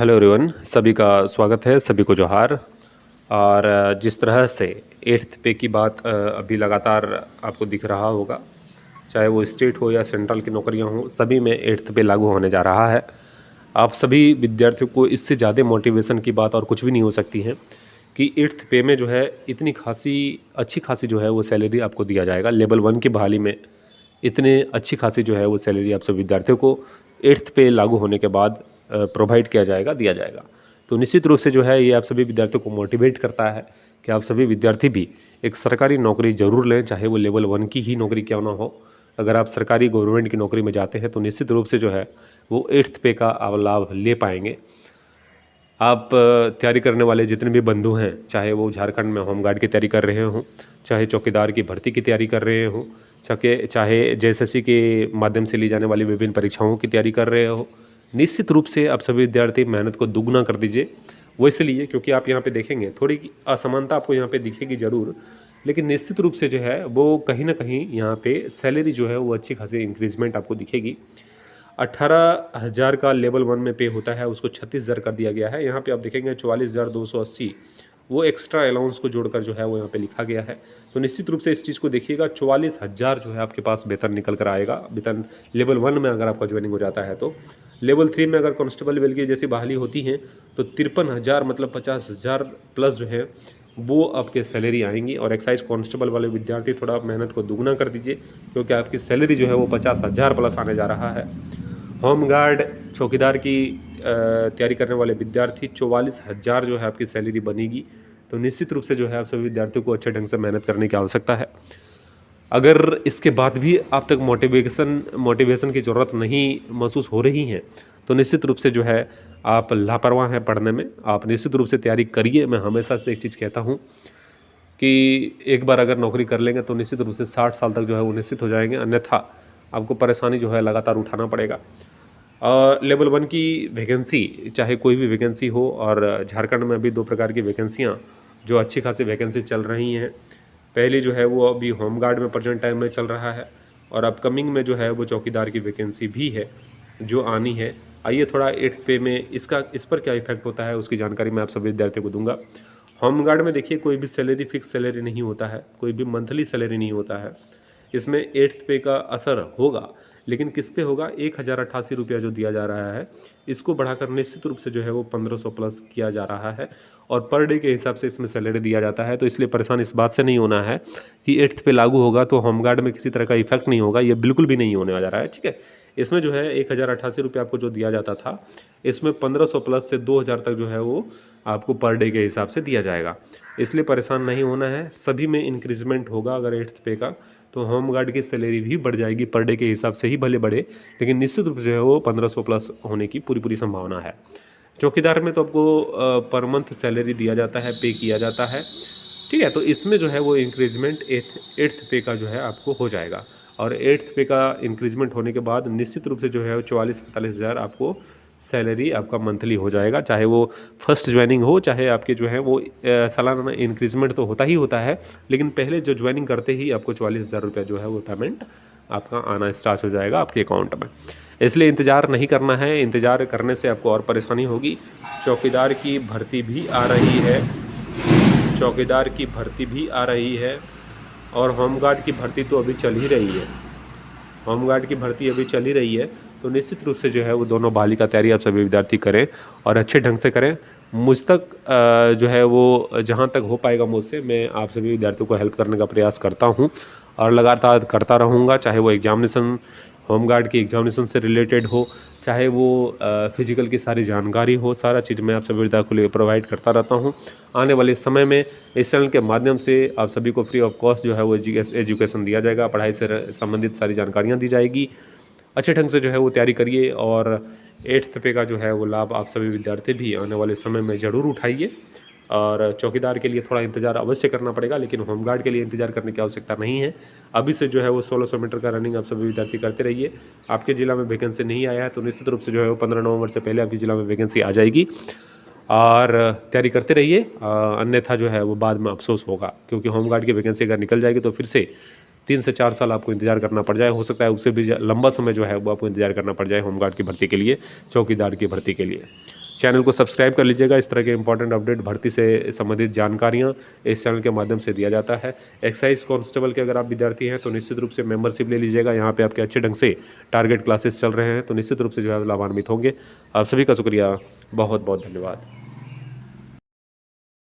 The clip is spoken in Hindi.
हेलो एवरीवन, सभी का स्वागत है, सभी को जोहार। और जिस तरह से 8th पे की बात अभी लगातार आपको दिख रहा होगा, चाहे वो स्टेट हो या सेंट्रल की नौकरियां हो, सभी में 8th पे लागू होने जा रहा है। आप सभी विद्यार्थियों को इससे ज़्यादा मोटिवेशन की बात और कुछ भी नहीं हो सकती है कि 8th पे में जो है इतनी खासी अच्छी खासी जो है वो सैलरी आपको दिया जाएगा। लेवल 1 की बहाली में इतने अच्छी खासी जो है वो सैलरी आप सभी विद्यार्थियों को 8th पे लागू होने के बाद प्रोवाइड किया जाएगा, दिया जाएगा। तो निश्चित रूप से जो है ये आप सभी विद्यार्थियों को मोटिवेट करता है कि आप सभी विद्यार्थी भी एक सरकारी नौकरी ज़रूर लें, चाहे वो लेवल 1 की ही नौकरी क्यों ना हो। अगर आप सरकारी गवर्नमेंट की नौकरी में जाते हैं तो निश्चित रूप से जो है वो 8th पे का आप लाभ ले पाएंगे। आप तैयारी करने वाले जितने भी बंधु हैं, चाहे वो झारखंड में होमगार्ड की तैयारी कर रहे हों, चाहे चौकीदार की भर्ती की तैयारी कर रहे हों, चाहे जेएसएससी के माध्यम से ली जाने वाली विभिन्न परीक्षाओं की तैयारी कर रहे हो, निश्चित रूप से आप सभी विद्यार्थी मेहनत को दुगना कर दीजिए। वो इसलिए क्योंकि आप यहाँ पे देखेंगे थोड़ी असमानता आपको यहाँ पे दिखेगी ज़रूर, लेकिन निश्चित रूप से जो है वो कहीं ना कहीं यहाँ पे सैलरी जो है वो अच्छी खासी इंक्रीजमेंट आपको दिखेगी। 18,000 का लेवल 1 में पे होता है, उसको 36,000 कर दिया गया है। यहाँ पे आप देखेंगे 44,280 वो एक्स्ट्रा अलाउंस को जोड़कर जो है वो यहाँ पे लिखा गया है। तो निश्चित रूप से इस चीज़ को देखिएगा, 44,000 जो है आपके पास वेतन निकल कर आएगा। वेतन लेवल 1 में अगर आपका ज्वाइनिंग हो जाता है तो लेवल 3 में अगर कांस्टेबल लेवल की जैसी बहाली होती है तो 53,000 मतलब 50,000 प्लस जो है वो आपके सैलरी आएंगी। और एक्साइज कांस्टेबल वाले विद्यार्थी थोड़ा मेहनत को दुगना कर दीजिए, क्योंकि आपकी सैलरी जो है वो 50,000 प्लस आने जा रहा है। होमगार्ड चौकीदार की तैयारी करने वाले विद्यार्थी 44,000 जो है आपकी सैलरी बनेगी। तो निश्चित रूप से जो है आप सभी विद्यार्थियों को अच्छे ढंग से मेहनत करने की आवश्यकता है। अगर इसके बाद भी आप तक मोटिवेशन की ज़रूरत नहीं महसूस हो रही है तो निश्चित रूप से जो है आप लापरवाह हैं पढ़ने में। आप निश्चित रूप से तैयारी करिए। मैं हमेशा से एक चीज़ कहता हूँ कि एक बार अगर नौकरी कर लेंगे तो निश्चित रूप से 60 साल तक जो है वो निश्चित हो जाएंगे, अन्यथा आपको परेशानी जो है लगातार उठाना पड़ेगा। लेवल 1 की वैकेंसी, चाहे कोई भी वैकेंसी हो, और झारखंड में अभी 2 प्रकार की वैकेंसियाँ जो अच्छी खासी वैकेंसी चल रही हैं। पहली जो है वो अभी होमगार्ड में प्रेजेंट टाइम में चल रहा है, और अपकमिंग में जो है वो चौकीदार की वैकेंसी भी है जो आनी है। आइए थोड़ा 8th पे में इस पर क्या इफेक्ट होता है उसकी जानकारी मैं आप सभी विद्यार्थियों को दूंगा। होमगार्ड में देखिए कोई भी सैलरी फिक्स सैलरी नहीं होता है, कोई भी मंथली सैलरी नहीं होता है। इसमें 8th पे का असर होगा, लेकिन किस पे होगा? 1,088 रुपया जो दिया जा रहा है, इसको बढ़ाकर निश्चित रूप से जो है वो 1,500 प्लस किया जा रहा है, और पर डे के हिसाब से इसमें सैलरी दिया जाता है। तो इसलिए परेशान इस बात से नहीं होना है कि 8th पे लागू होगा तो होमगार्ड में किसी तरह का इफेक्ट नहीं होगा, ये बिल्कुल भी नहीं होने जा रहा है। ठीक है, इसमें जो है 1,088 रुपये आपको जो दिया जाता था, इसमें 1,500 प्लस से 2,000 तक जो है वो आपको पर डे के हिसाब से दिया जाएगा। इसलिए परेशान नहीं होना है, सभी में इंक्रीजमेंट होगा। अगर 8th पे का तो होमगार्ड की सैलरी भी बढ़ जाएगी, पर डे के हिसाब से ही भले बढ़े, लेकिन निश्चित रूप से जो है वो 1,500 प्लस होने की पूरी संभावना है। चौकीदार में तो आपको पर मंथ सैलरी दिया जाता है, पे किया जाता है। ठीक है, तो इसमें जो है वो इंक्रीजमेंट 8th पे का जो है आपको हो जाएगा, और 8th पे का इंक्रीजमेंट होने के बाद निश्चित रूप से जो है 44-45 हज़ार आपको सैलरी आपका मंथली हो जाएगा। चाहे वो फर्स्ट ज्वाइनिंग हो, चाहे आपके जो है वो सालाना इंक्रीजमेंट तो होता ही होता है, लेकिन पहले जो ज्वाइनिंग करते ही आपको 44,000 रुपया जो है वो पेमेंट आपका आना स्टार्ट हो जाएगा आपके अकाउंट में। इसलिए इंतज़ार नहीं करना है, इंतज़ार करने से आपको और परेशानी होगी। चौकीदार की भर्ती भी आ रही है, चौकीदार की भर्ती भी आ रही है, और होमगार्ड की भर्ती तो अभी चल ही रही है। होमगार्ड की भर्ती अभी चल ही रही है, तो निश्चित रूप से जो है वो दोनों बहाली का तैयारी आप सभी विद्यार्थी करें और अच्छे ढंग से करें। मुझ तक जो है वो जहाँ तक हो पाएगा मुझसे, मैं आप सभी विद्यार्थियों को हेल्प करने का प्रयास करता हूँ और लगातार करता रहूँगा। चाहे वो एग्जामिनेशन, होमगार्ड की एग्जामिनेशन से रिलेटेड हो, चाहे वो फिजिकल की सारी जानकारी हो, सारा चीज़ मैं आप सभी विद्यार्थियों को लिए प्रोवाइड करता रहता हूँ। आने वाले समय में इस चैनल के माध्यम से आप सभी को फ्री ऑफ कॉस्ट जो है वो एजुकेशन दिया जाएगा, पढ़ाई से संबंधित सारी जानकारियाँ दी जाएगी। अच्छे ढंग से जो है वो तैयारी करिए, और 8th पे का जो है वो लाभ आप सभी विद्यार्थी भी आने वाले समय में ज़रूर उठाइए। और चौकीदार के लिए थोड़ा इंतज़ार अवश्य करना पड़ेगा, लेकिन होमगार्ड के लिए इंतज़ार करने की आवश्यकता नहीं है। अभी से जो है वो 1600 मीटर का रनिंग आप सभी विद्यार्थी करते रहिए। आपके ज़िला में वैकेंसी नहीं आया है तो निश्चित रूप से जो है वो 15 नवंबर से पहले आपके ज़िला में वैकेंसी आ जाएगी, और तैयारी करते रहिए। अन्यथा जो है वो बाद में अफसोस होगा, क्योंकि होमगार्ड की वैकेंसी अगर निकल जाएगी तो फिर से 3 से 4 साल आपको इंतजार करना पड़ जाए। हो सकता है उससे भी लंबा समय जो है वो आपको इंतजार करना पड़ जाए होमगार्ड की भर्ती के लिए, चौकीदार की भर्ती के लिए। चैनल को सब्सक्राइब कर लीजिएगा। इस तरह के इंपॉर्टेंट अपडेट भर्ती से संबंधित जानकारियाँ इस चैनल के माध्यम से दिया जाता है। एक्साइज कांस्टेबल के अगर आप विद्यार्थी हैं तो निश्चित रूप से मेंबरशिप ले लीजिएगा। यहाँ पे आपके अच्छे ढंग से टारगेट क्लासेस चल रहे हैं, तो निश्चित रूप से जो है लाभान्वित होंगे। आप सभी का शुक्रिया, बहुत बहुत धन्यवाद।